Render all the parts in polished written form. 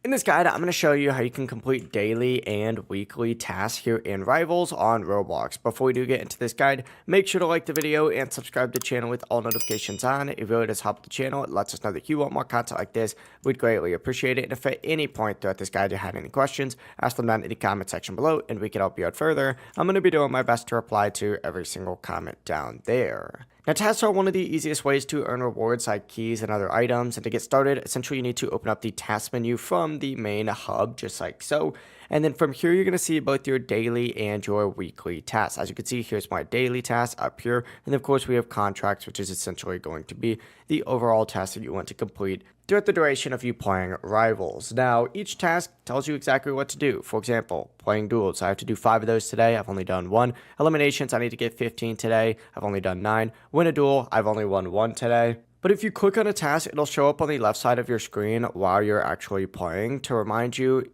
In this guide, I'm going to show you how you can complete daily and weekly tasks here in Rivals on Roblox. Before we do get into this guide, make sure to like the video and subscribe to the channel with all notifications on. It really does help the channel. It lets us know that you want more content like this. We'd greatly appreciate it. And if at any point throughout this guide you had any questions, ask them down in the comment section below and we can help you out further. I'm going to be doing my best to reply to every single comment down there. Now, tasks are one of the easiest ways to earn rewards like keys and other items. And to get started, essentially you need to open up the task menu from the main hub, just like so. And then from here, you're going to see both your daily and your weekly tasks. As you can see, here's my daily task up here. And of course, we have contracts, which is essentially going to be the overall task that you want to complete throughout the duration of you playing Rivals. Now, each task tells you exactly what to do. For example, playing duels. I have to do 5 of those today. I've only done 1. Eliminations, I need to get 15 today. I've only done 9. Win a duel, I've only won 1 today. But if you click on a task, it'll show up on the left side of your screen while you're actually playing to remind you,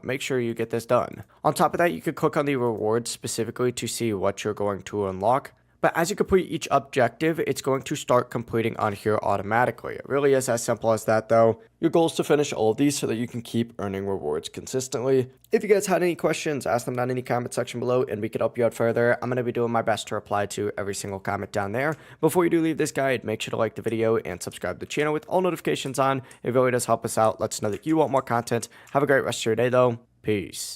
make sure you get this done. On top of that, you could click on the rewards specifically to see what you're going to unlock. But as you complete each objective, it's going to start completing on here automatically. It really is as simple as that, though. Your goal is to finish all of these so that you can keep earning rewards consistently. If you guys had any questions, ask them down in the comment section below and we can help you out further. I'm going to be doing my best to reply to every single comment down there. Before you do leave this guide, make sure to like the video and subscribe to the channel with all notifications on. It really does help us out. Let us know that you want more content. Have a great rest of your day, though. Peace.